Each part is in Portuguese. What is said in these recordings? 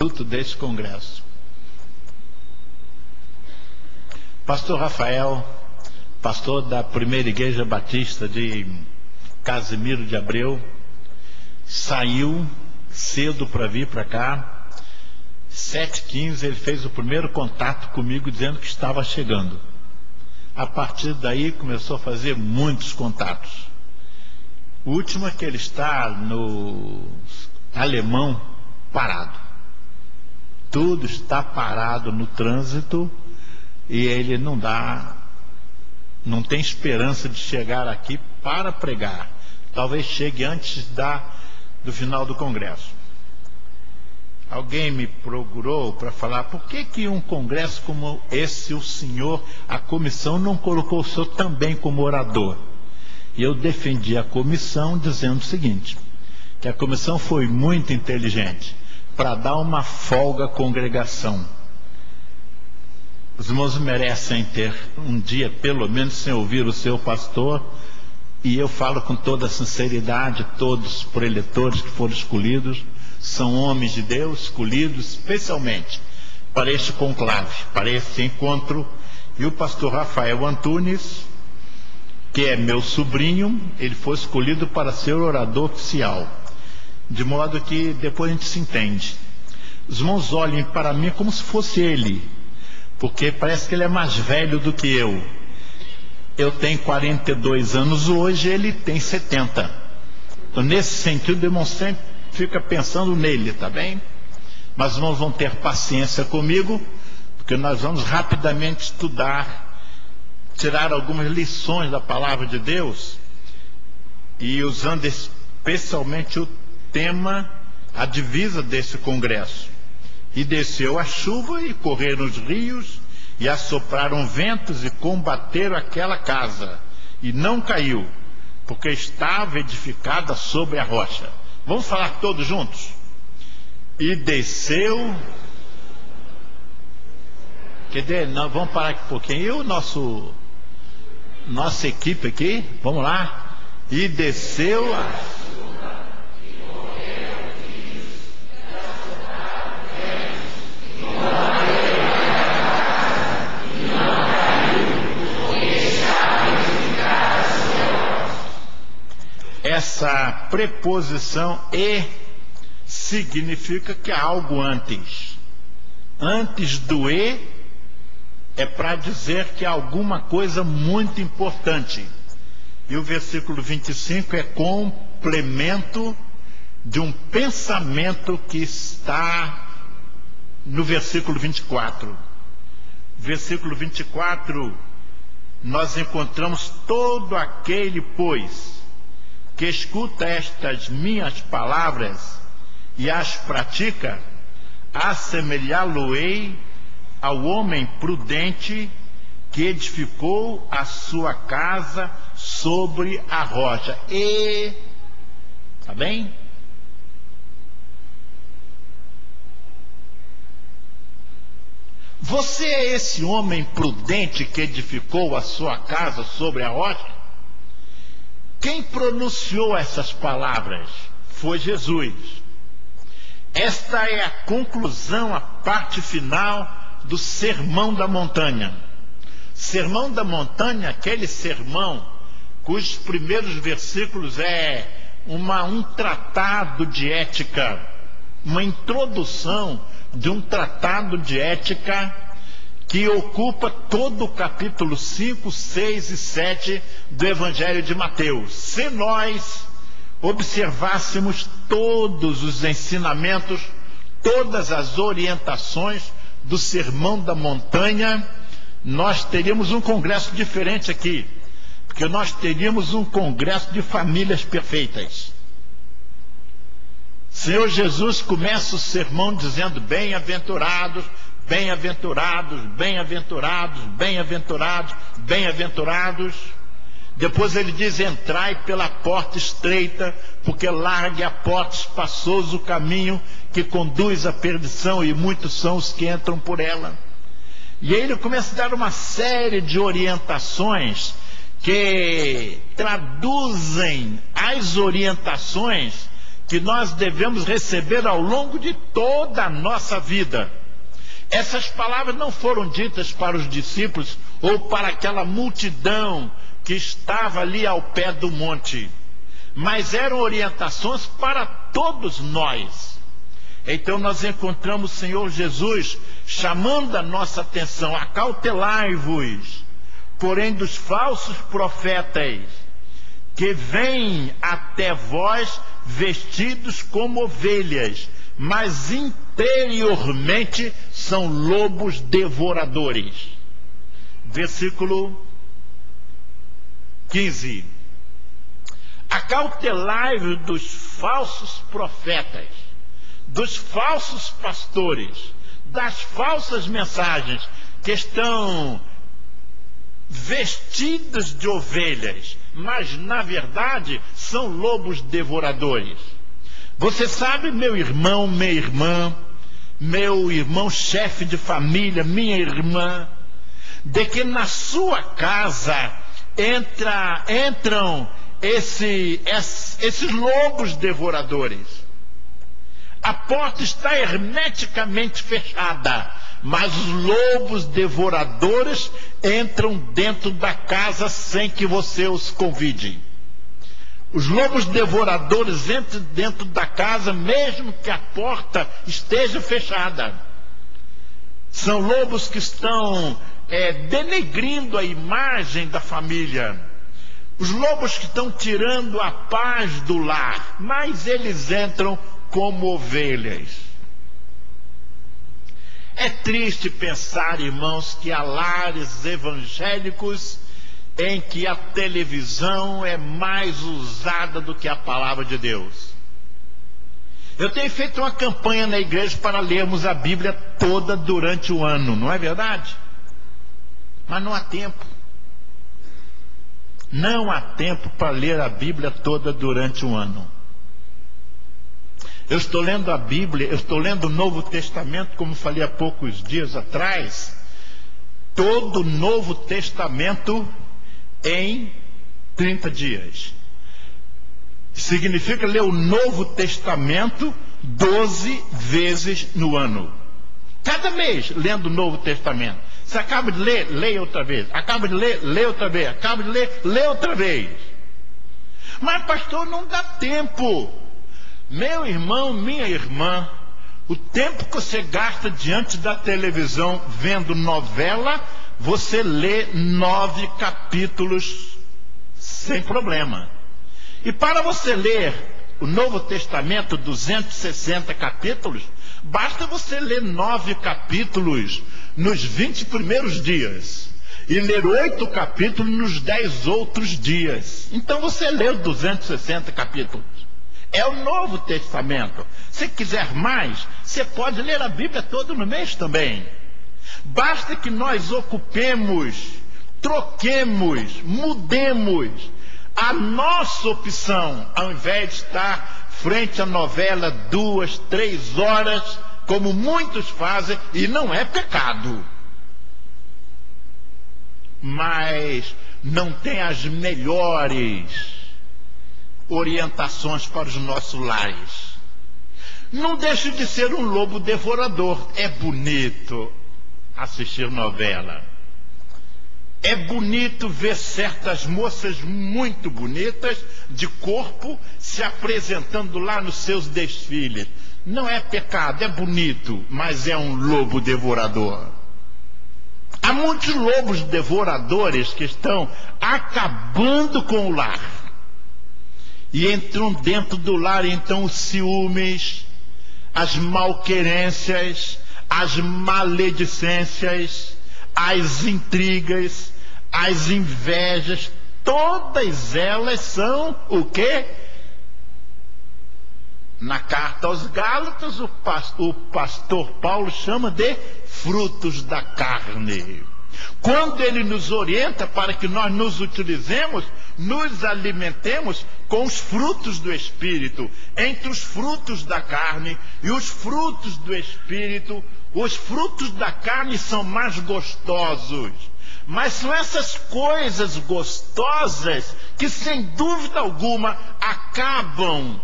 fruto desse congresso. Pastor Rafael, pastor da Primeira Igreja Batista de Casimiro de Abreu, saiu cedo para vir para cá. 7h15 ele fez o primeiro contato comigo dizendo que estava chegando. A partir daí começou a fazer muitos contatos. O último é que ele está no Alemão parado. Tudo está parado no trânsito e ele não tem esperança de chegar aqui para pregar. Talvez chegue antes do final do congresso. Alguém me procurou para falar: por que um congresso como esse, o senhor, a comissão não colocou o senhor também como orador? E eu defendi a comissão dizendo o seguinte, que a comissão foi muito inteligente para dar uma folga à congregação. Os irmãos merecem ter um dia, pelo menos, sem ouvir o seu pastor, e eu falo com toda a sinceridade, todos os preletores que foram escolhidos são homens de Deus, escolhidos especialmente para este conclave, para este encontro. E o pastor Rafael Antunes, que é meu sobrinho, ele foi escolhido para ser orador oficial, de modo que depois a gente se entende. Os irmãos olhem para mim como se fosse ele, porque parece que ele é mais velho do que eu. Eu tenho 42 anos hoje, ele tem 70. Então, nesse sentido, o irmão sempre fica pensando nele, tá bem? Mas os irmãos vão ter paciência comigo, porque nós vamos rapidamente estudar, tirar algumas lições da palavra de Deus, e usando especialmente o tema, a divisa desse congresso. E desceu a chuva, e correram os rios, e assopraram ventos, e combateram aquela casa, e não caiu, porque estava edificada sobre a rocha. Vamos falar todos juntos? E desceu... Não, vamos parar aqui um pouquinho. E nossa equipe aqui, vamos lá. E desceu a... Essa preposição "e" significa que há algo antes. Antes do "e" é para dizer que há alguma coisa muito importante. E o versículo 25 é complemento de um pensamento que está no versículo 24. Versículo 24, nós encontramos: todo aquele, pois, que escuta estas minhas palavras e as pratica, assemelhá-lo-ei ao homem prudente que edificou a sua casa sobre a rocha. E, tá bem? Você é esse homem prudente que edificou a sua casa sobre a rocha? Quem pronunciou essas palavras foi Jesus. Esta é a conclusão, a parte final do Sermão da Montanha. Sermão da Montanha, aquele sermão cujos primeiros versículos é um tratado de ética, uma introdução de um tratado de ética que ocupa todo o capítulo 5, 6 e 7 do Evangelho de Mateus. Se nós observássemos todos os ensinamentos, todas as orientações do Sermão da Montanha, nós teríamos um congresso diferente aqui, porque nós teríamos um congresso de famílias perfeitas. Senhor Jesus começa o sermão dizendo: bem-aventurados, bem-aventurados, bem-aventurados, bem-aventurados, bem-aventurados. Depois ele diz: entrai pela porta estreita, porque larga a porta, espaçoso o caminho que conduz à perdição, e muitos são os que entram por ela. E aí ele começa a dar uma série de orientações que traduzem as orientações que nós devemos receber ao longo de toda a nossa vida. Essas palavras não foram ditas para os discípulos ou para aquela multidão que estava ali ao pé do monte, mas eram orientações para todos nós. Então nós encontramos o Senhor Jesus chamando a nossa atenção: acautelai-vos, porém, dos falsos profetas, que vêm até vós vestidos como ovelhas, mas interiormente são lobos devoradores. Versículo 15. Acautelai-vos dos falsos profetas, dos falsos pastores, das falsas mensagens, que estão vestidos de ovelhas, mas na verdade são lobos devoradores. Você sabe, meu irmão, minha irmã, meu irmão chefe de família, minha irmã, de que na sua casa entram esses lobos devoradores. A porta está hermeticamente fechada, mas os lobos devoradores entram dentro da casa sem que você os convide. Os lobos devoradores entram dentro da casa mesmo que a porta esteja fechada. São lobos que estão denegrindo a imagem da família. Os lobos que estão tirando a paz do lar, mas eles entram como ovelhas. É triste pensar, irmãos, que há lares evangélicos em que a televisão é mais usada do que a palavra de Deus. Eu tenho feito uma campanha na igreja para lermos a Bíblia toda durante o ano, não é verdade? Mas não há tempo. Não há tempo para ler a Bíblia toda durante o ano. Eu estou lendo a Bíblia, eu estou lendo o Novo Testamento, como falei há poucos dias atrás, todo o Novo Testamento em 30 dias. Significa ler o Novo Testamento 12 vezes no ano. Cada mês lendo o Novo Testamento. Você acaba de ler, leia outra vez. Acaba de ler, leia outra vez. Acaba de ler, leia outra vez. Mas pastor, não dá tempo. Meu irmão, minha irmã, o tempo que você gasta diante da televisão vendo novela, você lê 9 capítulos sem problema. E para você ler o Novo Testamento, 260 capítulos, basta você ler 9 capítulos nos 20 primeiros dias e ler 8 capítulos nos 10 outros dias. Então você lê 260 capítulos. É o Novo Testamento. Se quiser mais, você pode ler a Bíblia toda no mês também. Basta que nós ocupemos, troquemos, mudemos a nossa opção, ao invés de estar frente à novela 2, 3 horas, como muitos fazem, e não é pecado. Mas não tem as melhores orientações para os nossos lares. Não deixe de ser um lobo devorador. É bonito assistir novela. É bonito ver certas moças muito bonitas, de corpo, se apresentando lá nos seus desfiles. Não é pecado, é bonito, mas é um lobo devorador. Há muitos lobos devoradores que estão acabando com o lar. E entram dentro do lar, então, os ciúmes, as malquerências, as maledicências, as intrigas, as invejas, todas elas são o quê? Na carta aos Gálatas, o pastor Paulo chama de frutos da carne. Quando ele nos orienta para que nós nos utilizemos, nos alimentemos com os frutos do Espírito. Entre os frutos da carne e os frutos do Espírito, os frutos da carne são mais gostosos. Mas são essas coisas gostosas que, sem dúvida alguma, acabam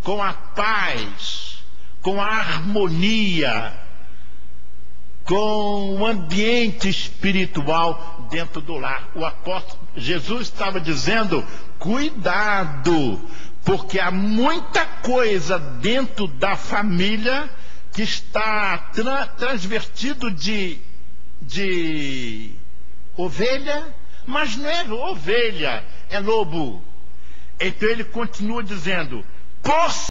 com a paz, com a harmonia, com o ambiente espiritual dentro do lar. O apóstolo Jesus estava dizendo: cuidado, porque há muita coisa dentro da família que está transvertido de ovelha, mas não é ovelha, é lobo. Então ele continua dizendo: por